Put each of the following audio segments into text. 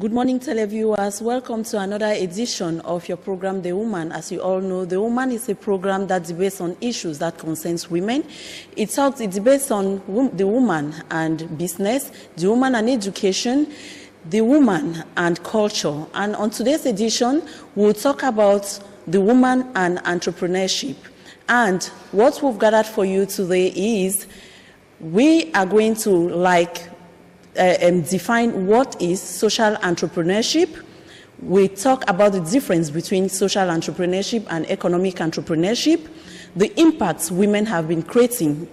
Good morning, televiewers. Welcome to another edition of your program, The Woman. As you all know, The Woman is a program that debates on issues that concerns women. It debates on the woman and business, the woman and education, the woman and culture. And on today's edition, we'll talk about the woman and entrepreneurship. And what we've gathered for you today is we are going to define what is social entrepreneurship. We talk about the difference between social entrepreneurship and economic entrepreneurship, the impacts women have been creating,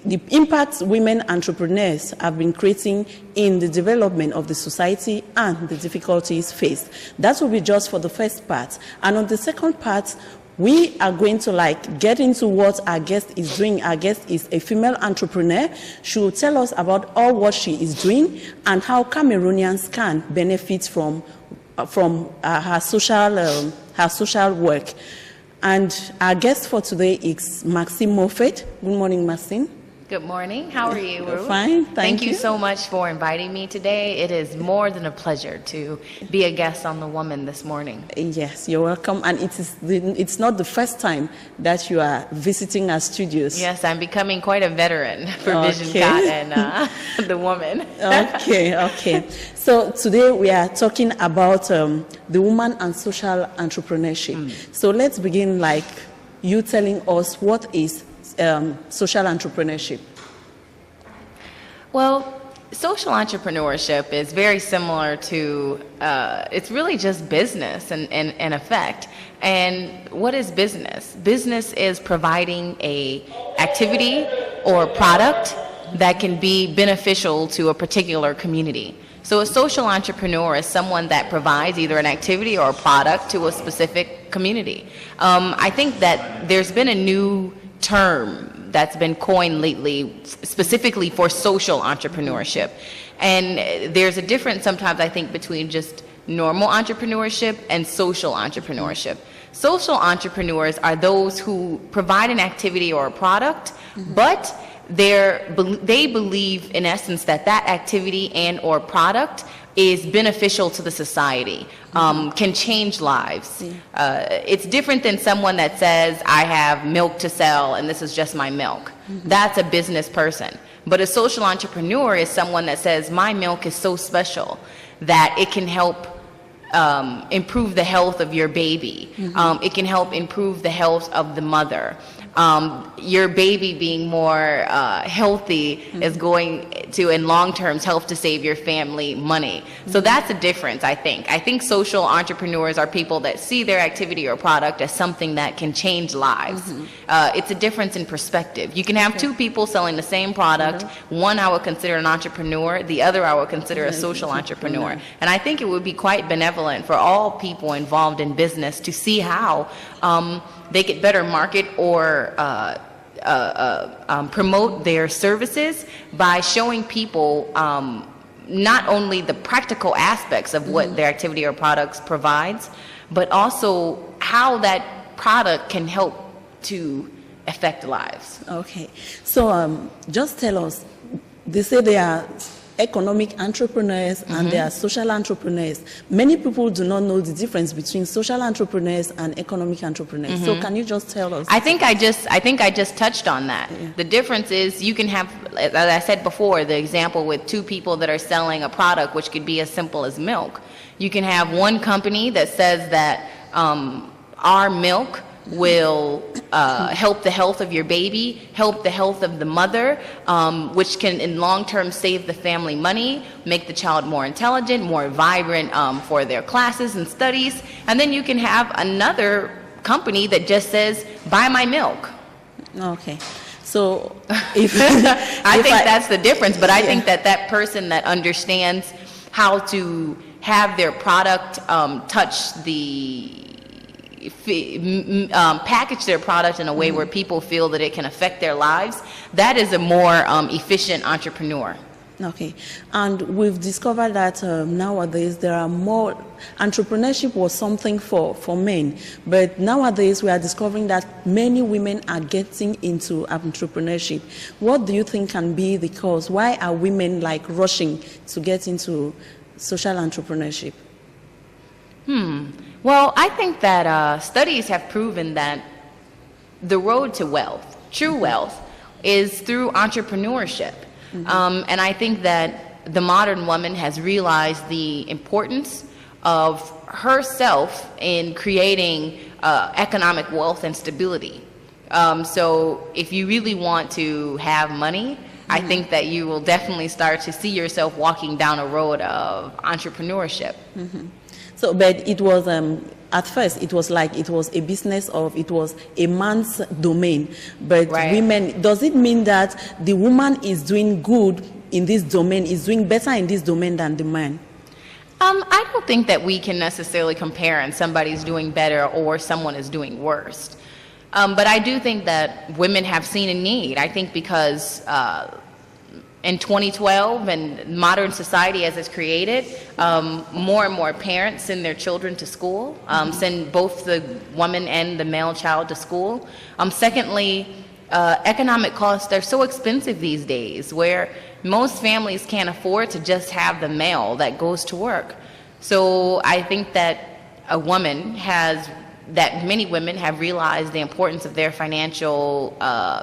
the impacts women entrepreneurs have been creating in the development of the society and the difficulties faced. That will be just for the first part. And on the second part, we are going to get into what our guest is doing. Our guest is a female entrepreneur. She will tell us about all what she is doing and how Cameroonians can benefit from her social work. And our guest for today is Maxine Moffett. Good morning, Maxine. Good morning. How are you? Fine, thank you. Thank you so much for inviting me today. It is more than a pleasure to be a guest on The Woman this morning. Yes, you're welcome. And it's not the first time that you are visiting our studios. Yes, I'm becoming quite a veteran for Vision Cat and The Woman. Okay. So today we are talking about the woman and social entrepreneurship. So let's begin you telling us what is social entrepreneurship. Well, social entrepreneurship is very similar to, it's really just business in effect. And what is business? Business is providing a activity or product that can be beneficial to a particular community. So a social entrepreneur is someone that provides either an activity or a product to a specific community. I think that there's been a new term that's been coined lately specifically for social entrepreneurship. And there's a difference sometimes, I think, between just normal entrepreneurship and social entrepreneurship. Social entrepreneurs are those who provide an activity or a product, but they believe in essence that that activity and or product is beneficial to the society, can change lives. It's different than someone that says, I have milk to sell and this is just my milk. That's a business person. But a social entrepreneur is someone that says, my milk is so special that it can help improve the health of your baby. It can help improve the health of the mother. Your baby being more healthy is going to, in long terms, help to save your family money. So that's a difference, I think. I think social entrepreneurs are people that see their activity or product as something that can change lives. It's a difference in perspective. You can have two people selling the same product. One I would consider an entrepreneur, the other I would consider a social entrepreneur. And I think it would be quite benevolent for all people involved in business to see how they could better market or promote their services by showing people not only the practical aspects of what their activity or products provides, but also how that product can help to affect lives. Okay, so just tell us, they say they are economic entrepreneurs and they are social entrepreneurs. Many people do not know the difference between social entrepreneurs and economic entrepreneurs. So can you just tell us? I think I just touched on that. The difference is you can have, as I said before, the example with two people that are selling a product which could be as simple as milk. You can have one company that says that our milk will help the health of your baby, help the health of the mother, which can in long term save the family money, make the child more intelligent, more vibrant for their classes and studies. And then you can have another company that just says, buy my milk. Okay. So if I think that's the difference, but I think that person that understands how to have their product touch the package their product in a way where people feel that it can affect their lives, that is a more efficient entrepreneur. Okay, and we've discovered that nowadays there are more, entrepreneurship was something for men, but nowadays we are discovering that many women are getting into entrepreneurship. What do you think can be the cause? Why are women rushing to get into social entrepreneurship? Well, I think that studies have proven that the road to wealth, true wealth, is through entrepreneurship. And I think that the modern woman has realized the importance of herself in creating economic wealth and stability. So if you really want to have money, I think that you will definitely start to see yourself walking down a road of entrepreneurship. So, but it was, at first, it was like it was a business it was a man's domain. But women, does it mean that the woman is doing good in this domain, is doing better in this domain than the man? I don't think that we can necessarily compare and somebody's doing better or someone is doing worse. But I do think that women have seen a need. I think because in 2012 and modern society as it's created, more and more parents send their children to school, send both the woman and the male child to school. Secondly, economic costs are so expensive these days where most families can't afford to just have the male that goes to work. So I think that many women have realized the importance of their financial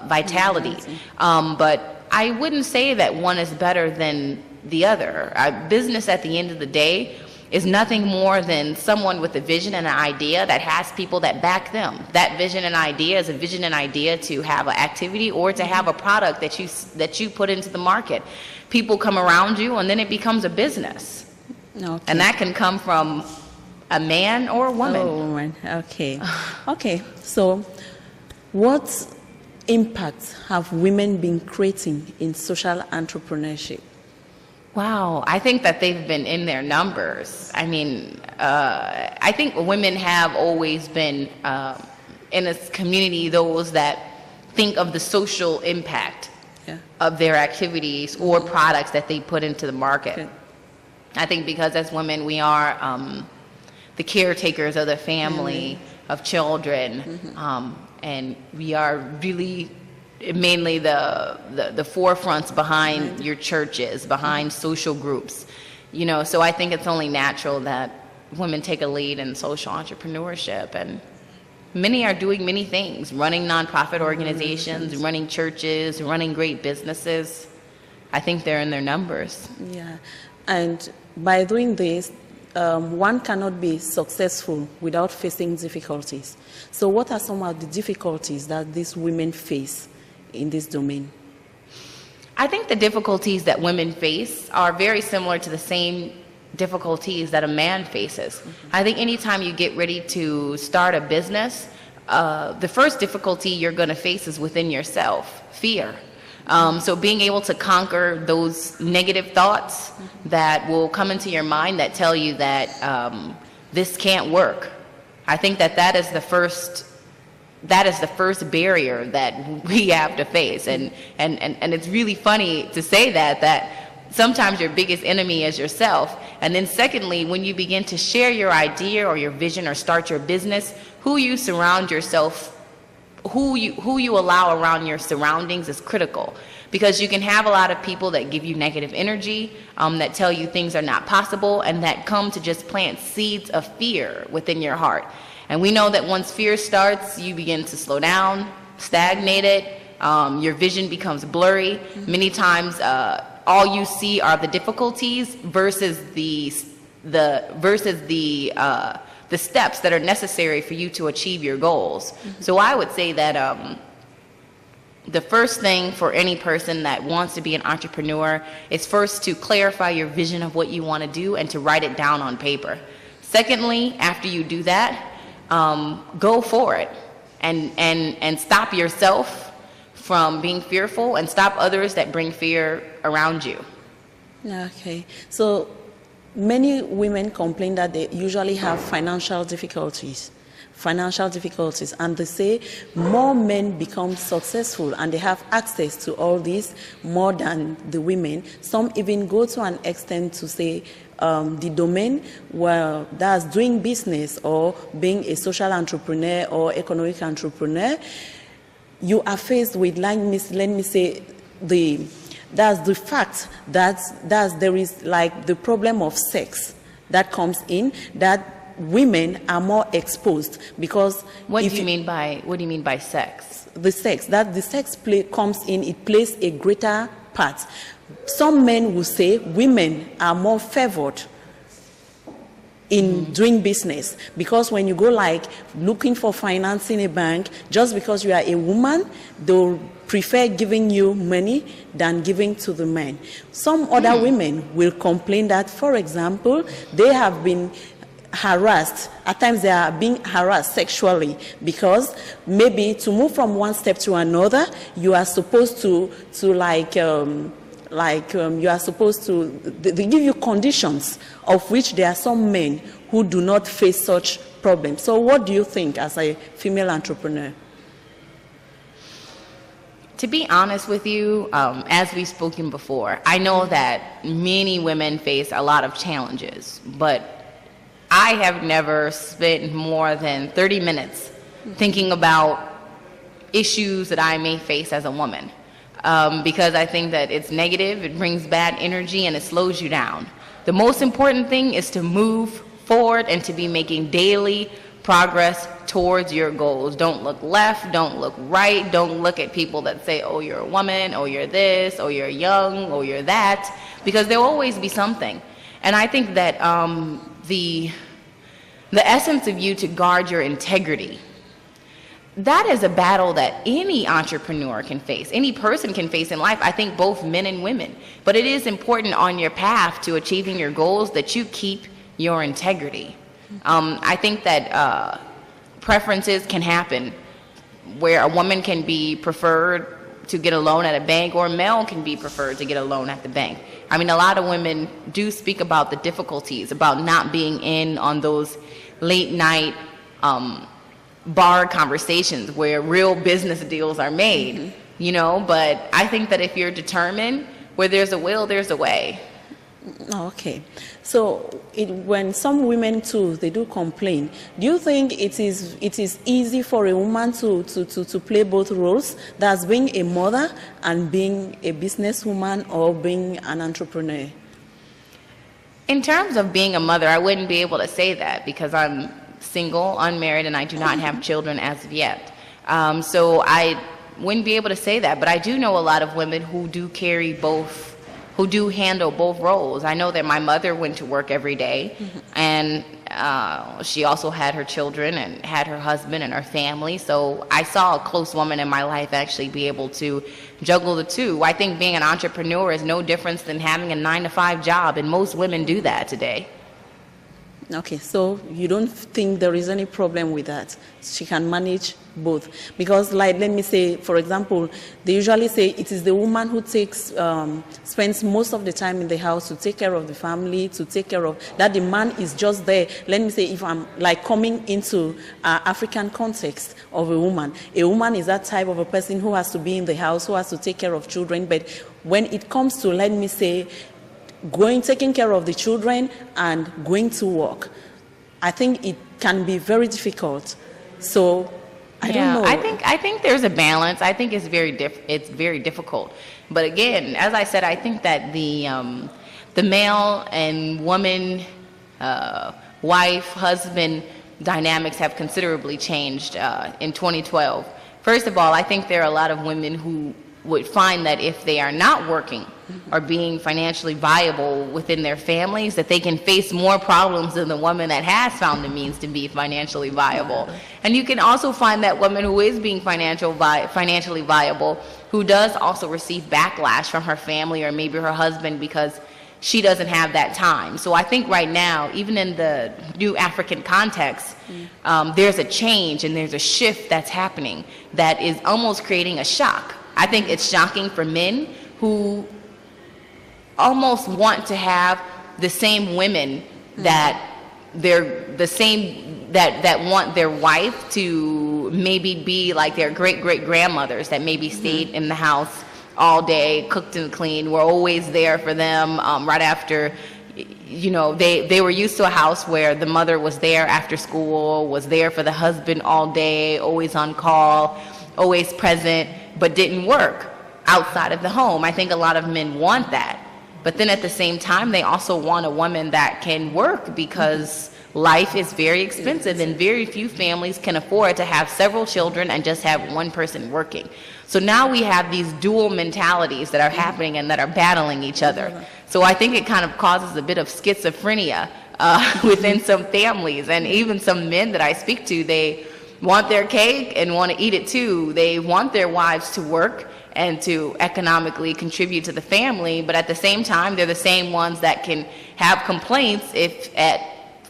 vitality. But I wouldn't say that one is better than the other. Business at the end of the day is nothing more than someone with a vision and an idea that has people that back them. That vision and idea is a vision and idea to have an activity or to have a product that you put into the market. People come around you and then it becomes a business. Okay. And that can come from a man or a woman. Oh, woman. Okay. Okay. So, what impact have women been creating in social entrepreneurship? Wow, I think that they've been in their numbers. I mean, I think women have always been in a community those that think of the social impact of their activities or products that they put into the market. Okay. I think because as women we are the caretakers of the family, of children, and we are really mainly the forefronts behind your churches, behind social groups, you know. So I think it's only natural that women take a lead in social entrepreneurship, and many are doing many things, running nonprofit organizations, running churches, running great businesses. I think they're in their numbers. Yeah, and by doing this, one cannot be successful without facing difficulties. So what are some of the difficulties that these women face in this domain? I think the difficulties that women face are very similar to the same difficulties that a man faces. I think anytime you get ready to start a business, the first difficulty you're going to face is within yourself, fear. So being able to conquer those negative thoughts that will come into your mind that tell you that this can't work. I think that is the first barrier that we have to face. And it's really funny to say that sometimes your biggest enemy is yourself. And then secondly, when you begin to share your idea or your vision or start your business, who you surround yourself, who you allow around your surroundings is critical, because you can have a lot of people that give you negative energy, that tell you things are not possible, and that come to just plant seeds of fear within your heart. And we know that once fear starts, you begin to slow down, stagnate it, your vision becomes blurry. Many times all you see are the difficulties versus the steps that are necessary for you to achieve your goals. So I would say that the first thing for any person that wants to be an entrepreneur is first to clarify your vision of what you want to do and to write it down on paper. Secondly, after you do that, go for it and stop yourself from being fearful and stop others that bring fear around you. Okay. So many women complain that they usually have financial difficulties, and they say more men become successful and they have access to all this more than the women. Some even go to an extent to say the domain where that's doing business or being a social entrepreneur or economic entrepreneur, you are faced with, let me say, the That's the fact that there is like the problem of sex that comes in, that women are more exposed because what do you mean by sex? The sex comes in, it plays a greater part. Some men will say women are more favored in doing business, because when you go like looking for finance in a bank, just because you are a woman, they'll prefer giving you money than giving to the men. Some other women will complain that, for example, they have been harassed. At times they are being harassed sexually, because maybe to move from one step to another, you are supposed to you are supposed to, they give you conditions of which there are some men who do not face such problems. So what do you think as a female entrepreneur? To be honest with you, as we've spoken before, I know that many women face a lot of challenges, but I have never spent more than 30 minutes thinking about issues that I may face as a woman. Because I think that it's negative, it brings bad energy, and it slows you down. The most important thing is to move forward and to be making daily progress towards your goals. Don't look left, don't look right, don't look at people that say, oh, you're a woman, oh, you're this, oh, you're young, oh, you're that, because there will always be something. And I think that the essence of you to guard your integrity, that is a battle that any entrepreneur can face, any person can face in life, I think both men and women. But it is important on your path to achieving your goals that you keep your integrity. I think that preferences can happen where a woman can be preferred to get a loan at a bank, or a male can be preferred to get a loan at the bank. I mean, a lot of women do speak about the difficulties, about not being in on those late night bar conversations where real business deals are made, you know, but I think that if you're determined, where there's a will, there's a way. Okay. So when some women too, they do complain, do you think it is easy for a woman to play both roles, that's being a mother and being a businesswoman or being an entrepreneur? In terms of being a mother, I wouldn't be able to say that because I'm single, unmarried, and I do not have children as of yet. So I wouldn't be able to say that, but I do know a lot of women who do carry both, who do handle both roles. I know that my mother went to work every day, and she also had her children and had her husband and her family. So I saw a close woman in my life actually be able to juggle the two. I think being an entrepreneur is no different than having a 9-to-5 job, and most women do that today. Okay, so you don't think there is any problem with that? She can manage both? Because, like, let me say, for example, they usually say it is the woman who spends most of the time in the house to take care of the family, to take care of, that the man is just there. Let me say, if I'm like coming into African context of a woman is that type of a person who has to be in the house, who has to take care of children. But when it comes to, let me say, taking care of the children and going to work, I think it can be very difficult. So I don't know. I think there's a balance. I think it's very difficult. But again, as I said, I think that the male and woman, wife, husband dynamics have considerably changed in 2012. First of all, I think there are a lot of women who would find that if they are not working or being financially viable within their families, that they can face more problems than the woman that has found the means to be financially viable. And you can also find that woman who is being financially viable, who does also receive backlash from her family or maybe her husband because she doesn't have that time. So I think right now, even in the new African context, there's a change and there's a shift that's happening that is almost creating a shock. I think it's shocking for men who almost want to have the same women that that want their wife to maybe be like their great-great-grandmothers that maybe stayed in the house all day, cooked and cleaned, were always there for them right after, you know, they were used to a house where the mother was there after school, was there for the husband all day, always on call, always present, but didn't work. outside of the home. I think a lot of men want that. But then at the same time, they also want a woman that can work, because life is very expensive and very few families can afford to have several children and just have one person working. So now we have these dual mentalities that are happening and that are battling each other. So I think it kind of causes a bit of schizophrenia within some families, and even some men that I speak to, they want their cake and want to eat it too. They want their wives to work and to economically contribute to the family, but at the same time, they're the same ones that can have complaints if at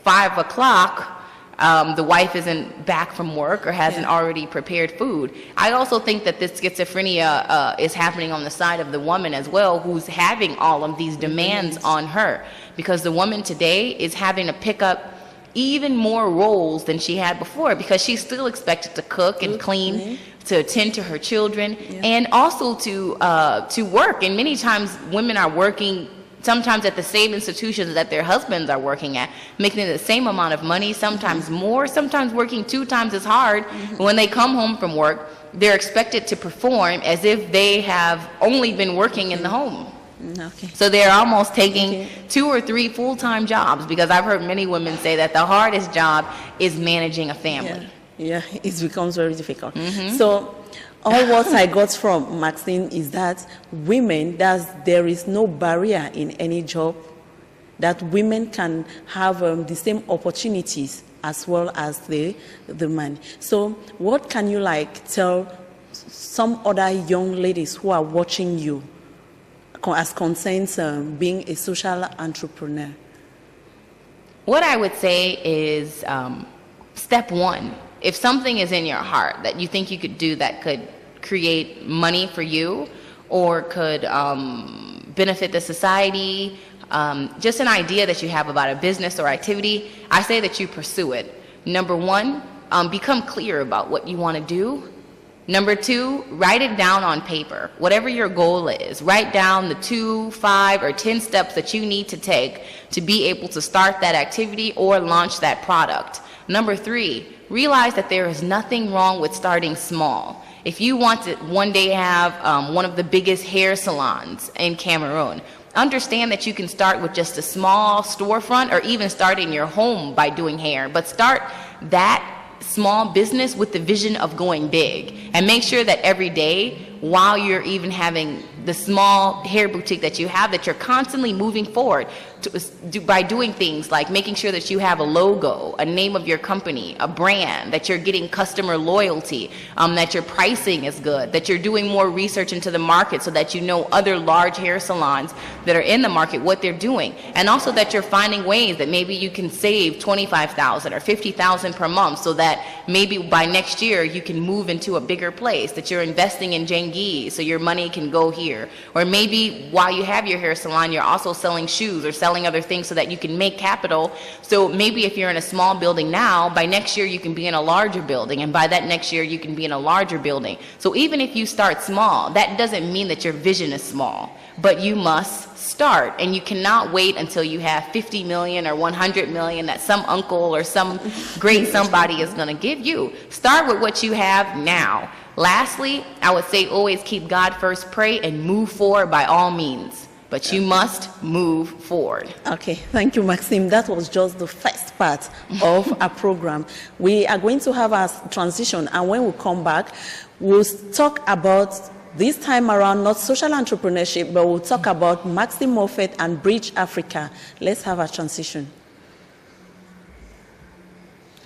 5 o'clock the wife isn't back from work or hasn't already prepared food. I also think that this schizophrenia is happening on the side of the woman as well, who's having all of these demands on her, because the woman today is having to pick up even more roles than she had before, because she's still expected to cook and clean, to attend to her children, and also to work. And many times women are working sometimes at the same institutions that their husbands are working at, making the same amount of money, sometimes more, sometimes working 2 times as hard. When they come home from work, they're expected to perform as if they have only been working in the home. So they're almost taking 2 or 3 full-time jobs, because I've heard many women say that the hardest job is managing a family. Yeah, it becomes very difficult. So all what I got from Maxine is that women, there is no barrier in any job, that women can have the same opportunities as well as the man. So what can you tell some other young ladies who are watching you as concerns being a social entrepreneur? What I would say is, step 1, if something is in your heart that you think you could do that could create money for you or could benefit the society, just an idea that you have about a business or activity, I say that you pursue it. Number 1, become clear about what you want to do. Number 2, write it down on paper. Whatever your goal is, write down the 2, 5, or 10 steps that you need to take to be able to start that activity or launch that product. Number 3, realize that there is nothing wrong with starting small. If you want to one day have one of the biggest hair salons in Cameroon, understand that you can start with just a small storefront, or even start in your home by doing hair, but start that small business with the vision of going big, and make sure that every day, while you're even having the small hair boutique that you have, that you're constantly moving forward by doing things like making sure that you have a logo, a name of your company, a brand, that you're getting customer loyalty, that your pricing is good, that you're doing more research into the market so that you know other large hair salons that are in the market, what they're doing, and also that you're finding ways that maybe you can save $25,000 or $50,000 per month, so that maybe by next year you can move into a bigger place, that you're investing in Genghis so your money can go here. Or maybe while you have your hair salon, you're also selling shoes or selling other things so that you can make capital. So maybe if you're in a small building now, by next year you can be in a larger building, and by that next year you can be in a larger building. So even if you start small, that doesn't mean that your vision is small, but you must start, and you cannot wait until you have 50 million or 100 million that some uncle or some great somebody is going to give you. Start with what you have now. Lastly, I would say always keep God first, pray, and move forward by all means. But you must move forward. Okay, thank you, Maxime. That was just the first part of our program. We are going to have a transition, and when we come back, we'll talk about, this time around, not social entrepreneurship, but we'll talk about Maxime Moffett and Bridge Africa. Let's have a transition.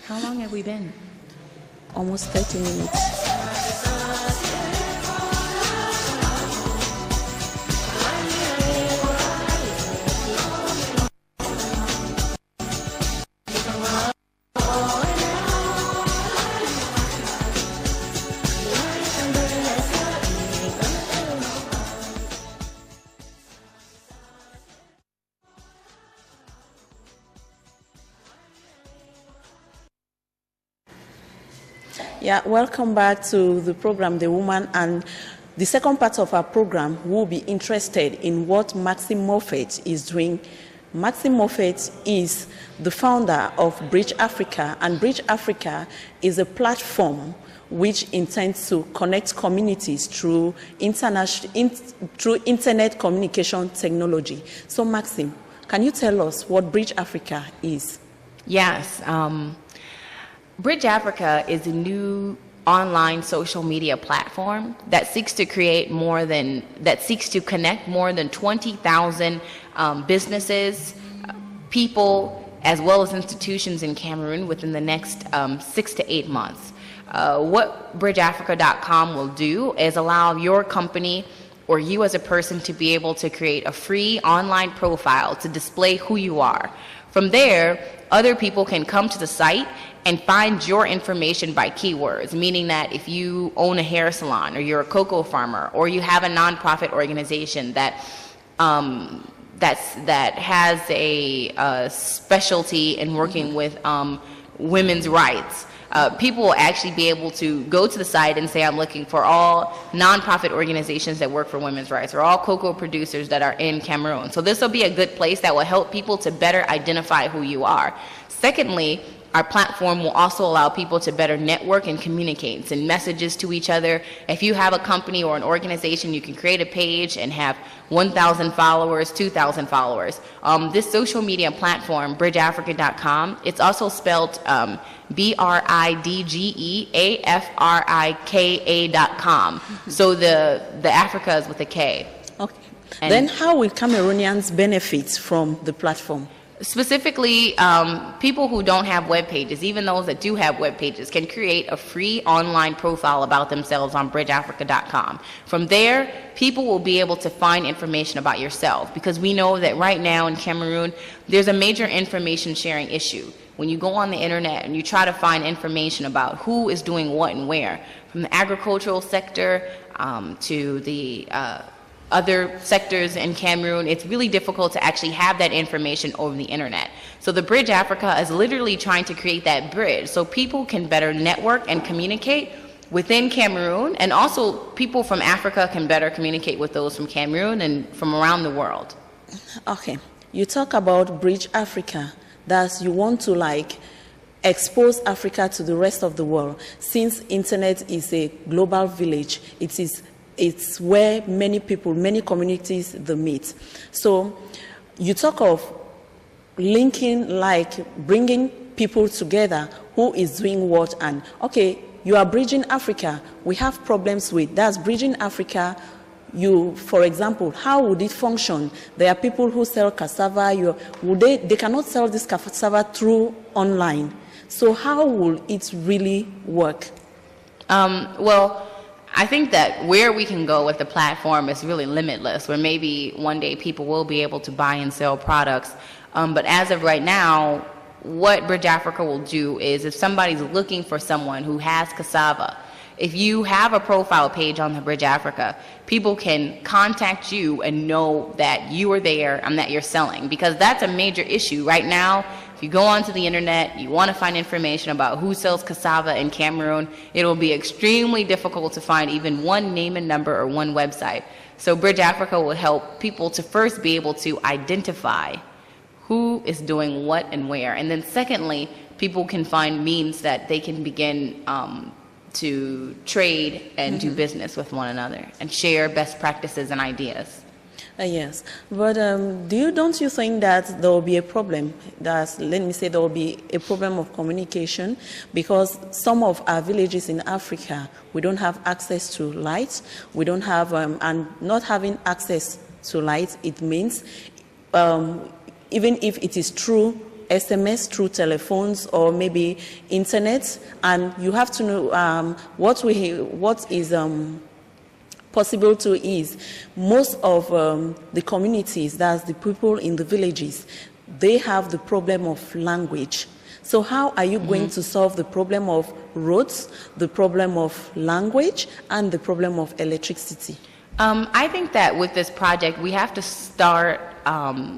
How long have we been? Almost 30 minutes. Yeah, welcome back to the program, The Woman, and the second part of our program, we'll be interested in what Maxime Moffett is doing Maxim Moffett is the founder of Bridge Africa, and Bridge Africa is a platform which intends to connect communities through internet communication technology. So Maxim, can you tell us what Bridge Africa is? Yes. Bridge Africa is a new online social media platform that seeks to connect more than 20,000 businesses, people, as well as institutions in Cameroon within the next 6 to 8 months. What bridgeafrica.com will do is allow your company or you as a person to be able to create a free online profile to display who you are. From there, other people can come to the site and find your information by keywords, meaning that if you own a hair salon or you're a cocoa farmer or you have a nonprofit organization that has a specialty in working with women's rights, people will actually be able to go to the site and say, I'm looking for all nonprofit organizations that work for women's rights or all cocoa producers that are in Cameroon. So this will be a good place that will help people to better identify who you are. Secondly, our platform will also allow people to better network and communicate, send messages to each other. If you have a company or an organization, you can create a page and have 1,000 followers, 2,000 followers. This social media platform, bridgeafrica.com, it's also spelled BRIDGEAFRIKA.com. So the Africa is with a K. Okay. And then how will Cameroonians benefit from the platform? Specifically, people who don't have web pages, even those that do have web pages, can create a free online profile about themselves on bridgeafrica.com. From there, people will be able to find information about yourself, because we know that right now in Cameroon, there's a major information sharing issue. When you go on the internet and you try to find information about who is doing what and where, from the agricultural sector to the other sectors in Cameroon, it's really difficult to actually have that information over the internet. So the Bridge Africa is literally trying to create that bridge so people can better network and communicate within Cameroon, and also people from Africa can better communicate with those from Cameroon and from around the world. Okay, you talk about Bridge Africa, that you want to expose Africa to the rest of the world. Since internet is a global village, it's where many people, many communities, they meet. So you talk of linking, bringing people together who is doing what, and okay, you are bridging Africa. We have problems with that's bridging Africa. For example, how would it function? There are people who sell cassava. They cannot sell this cassava through online. So how will it really work? Well, I think that where we can go with the platform is really limitless, where maybe one day people will be able to buy and sell products. But as of right now, what Bridge Africa will do is if somebody's looking for someone who has cassava, if you have a profile page on the Bridge Africa, people can contact you and know that you are there and that you're selling, because that's a major issue. Right now, if you go onto the internet, you want to find information about who sells cassava in Cameroon, it will be extremely difficult to find even one name and number or one website. So Bridge Africa will help people to first be able to identify who is doing what and where. And then secondly, people can find means that they can begin to trade and do business with one another and share best practices and ideas. Yes, but don't you think that there will be a problem? Let me say there will be a problem of communication, because some of our villages in Africa, we don't have access to light. We don't have, and not having access to light, it means even if it is through SMS, through telephones, or maybe internet, and you have to know what is possible to is most of the communities, that's the people in the villages, they have the problem of language. So how are you going to solve the problem of roads, the problem of language, and the problem of electricity? I think that with this project, we have to start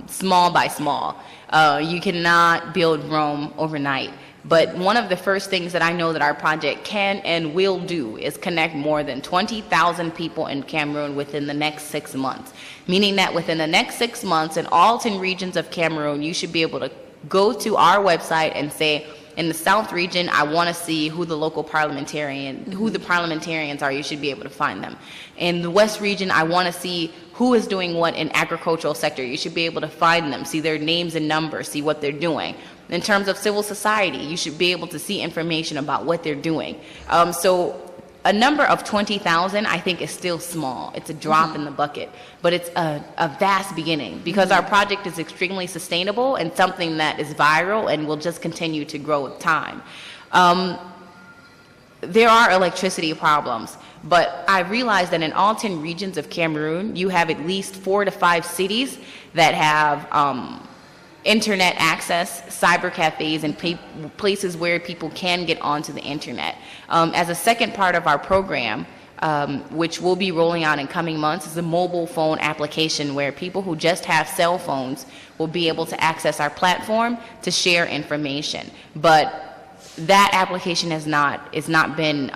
small by small. You cannot build Rome overnight. But one of the first things that I know that our project can and will do is connect more than 20,000 people in Cameroon within the next 6 months. Meaning that within the next 6 months, in all 10 regions of Cameroon, you should be able to go to our website and say, in the South region, I want to see who the local who the parliamentarians are. You should be able to find them. In the West region, I want to see who is doing what in agricultural sector. You should be able to find them, see their names and numbers, see what they're doing. In terms of civil society, you should be able to see information about what they're doing. So a number of 20,000, I think, is still small. It's a drop in the bucket, but it's a vast beginning because our project is extremely sustainable and something that is viral and will just continue to grow with time. There are electricity problems, but I realized that in all 10 regions of Cameroon, you have at least 4 to 5 cities that have internet access, cyber cafes, and places where people can get onto the internet. As a second part of our program, which we'll be rolling out in coming months, is a mobile phone application where people who just have cell phones will be able to access our platform to share information. But that application has not been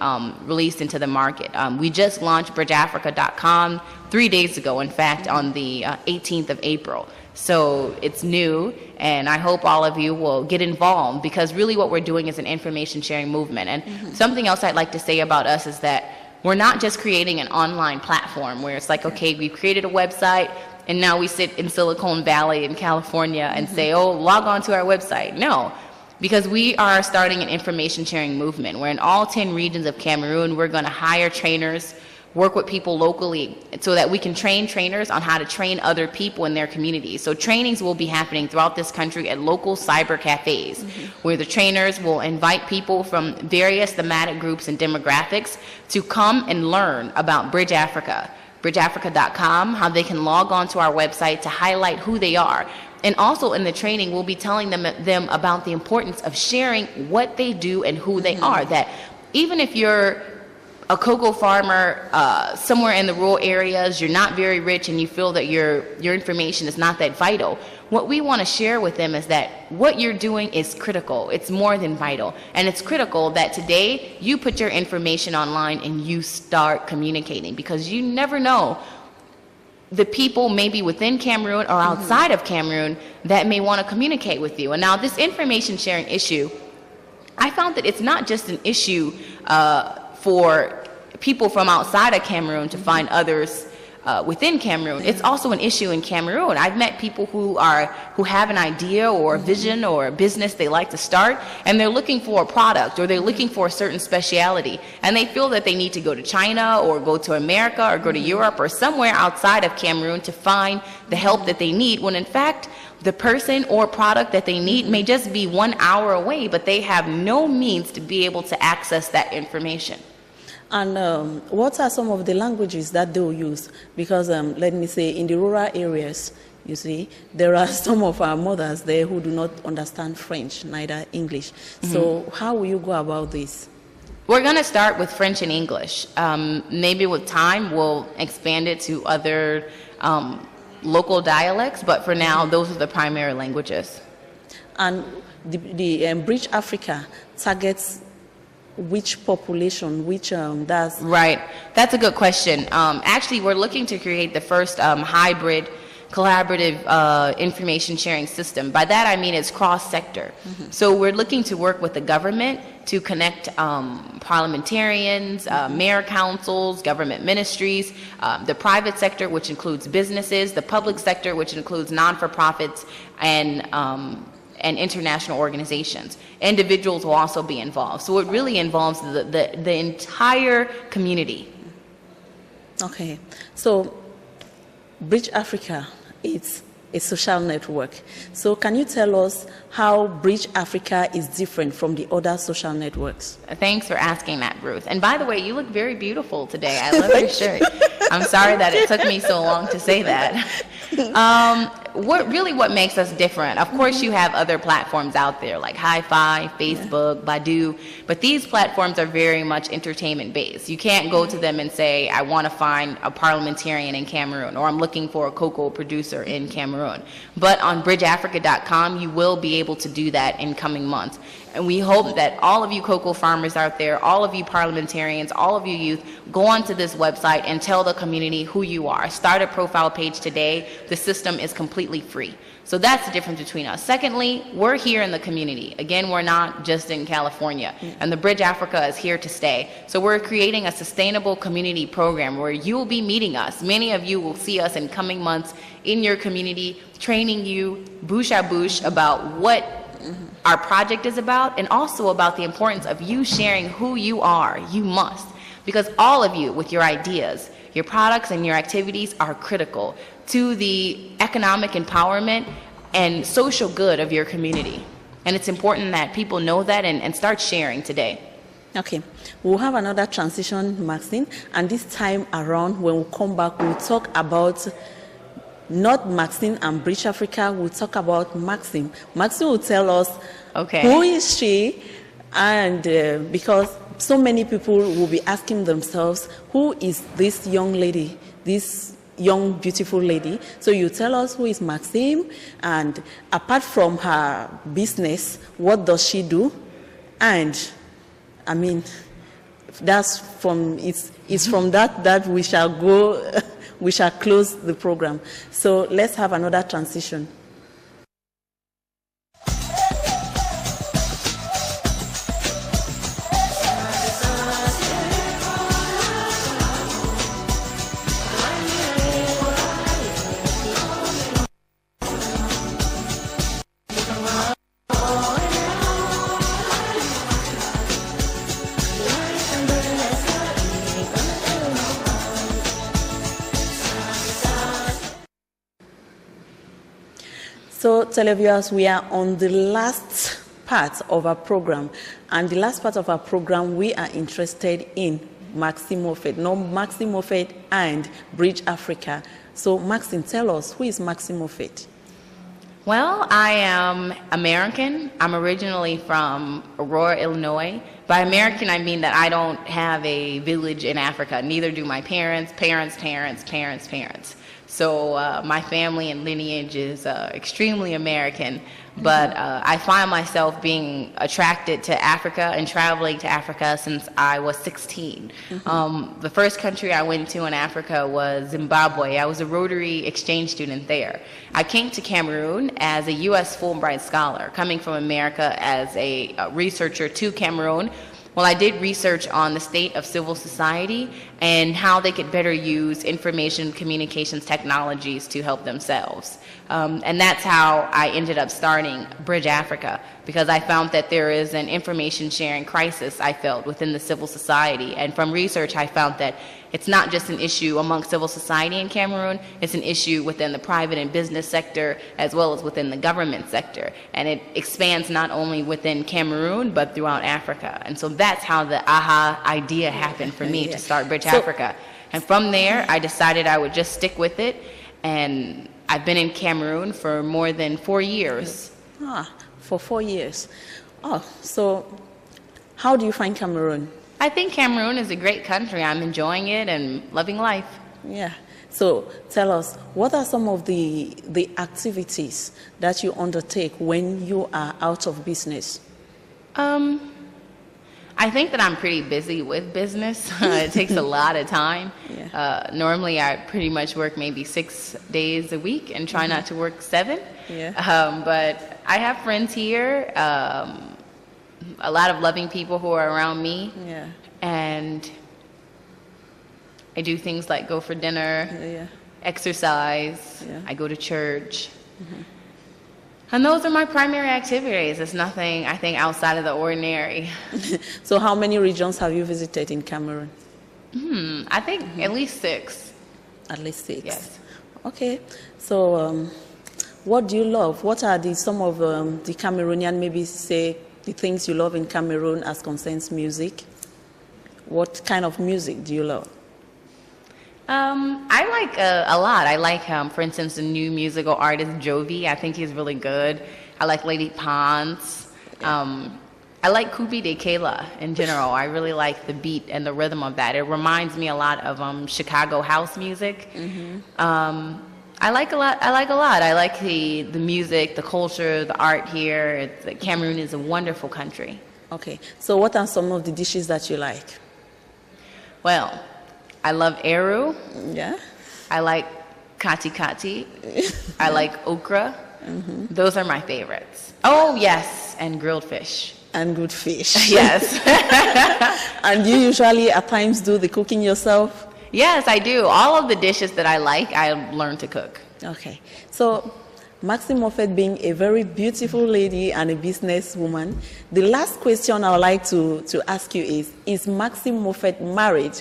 released into the market. We just launched bridgeafrica.com 3 days ago, in fact, on the 18th of April. So it's new, and I hope all of you will get involved because really what we're doing is an information sharing movement. And something else I'd like to say about us is that we're not just creating an online platform where it's like, okay, we've created a website and now we sit in Silicon Valley in California and say, oh, log on to our website. No, because we are starting an information sharing movement where in all 10 regions of Cameroon, we're going to hire trainers, work with people locally so that we can train trainers on how to train other people in their communities. So trainings will be happening throughout this country at local cyber cafes where the trainers will invite people from various thematic groups and demographics to come and learn about Bridge Africa, bridgeafrica.com, how they can log on to our website to highlight who they are. And also in the training, we'll be telling them about the importance of sharing what they do and who they are, that even if you're a cocoa farmer somewhere in the rural areas, you're not very rich and you feel that your information is not that vital, what we want to share with them is that what you're doing is critical. It's more than vital. And it's critical that today you put your information online and you start communicating because you never know the people maybe within Cameroon or outside of Cameroon that may want to communicate with you. And now this information sharing issue, I found that it's not just an issue for people from outside of Cameroon to find others within Cameroon. It's also an issue in Cameroon. I've met people who have an idea or a vision or a business they like to start, and they're looking for a product or they're looking for a certain speciality, and they feel that they need to go to China or go to America or go to Europe or somewhere outside of Cameroon to find the help that they need, when in fact the person or product that they need may just be 1 hour away, but they have no means to be able to access that information. And what are some of the languages that they'll use? Because let me say, in the rural areas, you see, there are some of our mothers there who do not understand French, neither English. So how will you go about this? We're going to start with French and English. Maybe with time, we'll expand it to other local dialects, but for now, those are the primary languages. And the Bridge Africa targets which population, which does? Right, that's a good question. Actually, we're looking to create the first hybrid collaborative information sharing system. By that I mean it's cross-sector. So we're looking to work with the government to connect parliamentarians, mayor councils, government ministries, the private sector, which includes businesses, the public sector, which includes non-for-profits, and international organizations. Individuals will also be involved. So it really involves the entire community. Okay, so Bridge Africa, it's a social network. So can you tell us how Bridge Africa is different from the other social networks? Thanks for asking that, Ruth. And by the way, you look very beautiful today. I love your shirt. I'm sorry that it took me so long to say that. What makes us different? Of course, you have other platforms out there like Hi-Fi, Facebook, Baidu, but these platforms are very much entertainment based. You can't go to them and say, I want to find a parliamentarian in Cameroon, or I'm looking for a cocoa producer in Cameroon. But on bridgeafrica.com, you will be able to do that in coming months. And we hope that all of you cocoa farmers out there, all of you parliamentarians, all of you youth, go onto this website and tell the community who you are. Start a profile page today. The system is completely free. So that's the difference between us. Secondly, we're here in the community. Again, we're not just in California. And the Bridge Africa is here to stay. So we're creating a sustainable community program where you will be meeting us. Many of you will see us in coming months in your community, training you bouche à bouche about what our project is about, and also about the importance of you sharing who you are. You must. Because all of you, with your ideas, your products, and your activities are critical to the economic empowerment and social good of your community. And it's important that people know that and start sharing today. Okay, we'll have another transition, Maxine, and this time around when we come back, we'll talk about not Maxine and Bridge Africa, we'll talk about Maxine. Maxine will tell us who is she, and because so many people will be asking themselves, who is this young lady, this young, beautiful lady? So you tell us who is Maxine, and apart from her business, what does she do? And I mean, that's from, it's from that we shall go, we shall close the program. So let's have another transition. So, televiewers, we are on the last part of our program. And the last part of our program, we are interested in Maxine Moffett, no, Maxine Moffett and Bridge Africa. So, Maxine, tell us, who is Maxine Moffett? Well, I am American. I'm originally from Aurora, Illinois. By American, I mean that I don't have a village in Africa. Neither do my parents, parents, parents, parents, parents. So my family and lineage is extremely American, but I find myself being attracted to Africa and traveling to Africa since I was 16. The first country I went to in Africa was Zimbabwe. I was a Rotary exchange student there. I came to Cameroon as a U.S. Fulbright scholar, coming from America as a researcher to Cameroon. Well, I did research on the state of civil society and how they could better use information communications technologies to help themselves. And that's how I ended up starting Bridge Africa, because I found that there is an information sharing crisis, I felt, within the civil society. And from research, I found that it's not just an issue among civil society in Cameroon, it's an issue within the private and business sector as well as within the government sector. And it expands not only within Cameroon, but throughout Africa. And so that's how the AHA idea happened for me to start Bridge Africa. And from there, I decided I would just stick with it. And I've been in Cameroon for more than 4 years. For 4 years. Oh, so how do you find Cameroon? I think Cameroon is a great country. I'm enjoying it and loving life. Yeah. So tell us, what are some of the activities that you undertake when you are out of business? I think that I'm pretty busy with business. It takes a lot of time. Yeah. Normally, I pretty much work maybe 6 days a week and try not to work 7. Yeah. But I have friends here, a lot of loving people who are around me. Yeah. And I do things like go for dinner, exercise, I go to church. And those are my primary activities. It's nothing, I think, outside of the ordinary. So how many regions have you visited in Cameroon? I think at least 6. At least 6? Yes. Okay. So what do you love? What are some of the Cameroonian, maybe say, the things you love in Cameroon as concerns music? What kind of music do you love? I like a lot. I like, for instance, the new musical artist Jovi. I think he's really good. I like Lady Pons. I like Kubi de Kela in general. I really like the beat and the rhythm of that. It reminds me a lot of Chicago house music. I like a lot. I like a lot. I like the music, the culture, the art here. Cameroon is a wonderful country. Okay. So what are some of the dishes that you like? Well, I love eru. Yeah. I like kati kati. I like okra. Those are my favorites. Oh, yes, and grilled fish. And good fish. Yes. And you usually at times do the cooking yourself? Yes, I do. All of the dishes that I like, I learned to cook. Okay. So, Maxine Moffett being a very beautiful lady and a businesswoman, the last question I would like to ask you is Maxine Moffett married?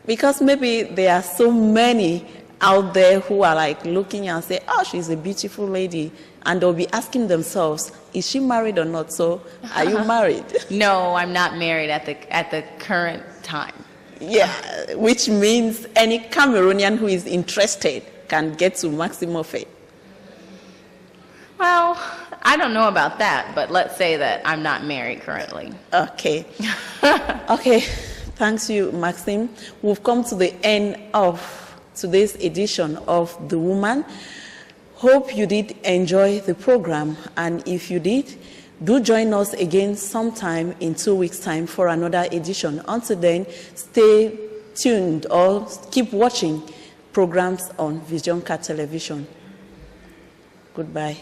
Because maybe there are so many out there who are like looking and say, oh, she's a beautiful lady. And they'll be asking themselves, is she married or not? So, are you married? No, I'm not married at the current time. Yeah, which means any Cameroonian who is interested can get to Maxine Moffett. Well, I don't know about that, but let's say that I'm not married currently. Okay. Okay, thanks you, Maxine. We've come to the end of today's edition of The Woman. Hope you did enjoy the program, and if you did, do join us again sometime in 2 weeks' time for another edition. Until then, stay tuned or keep watching programs on Visionka Television. Goodbye.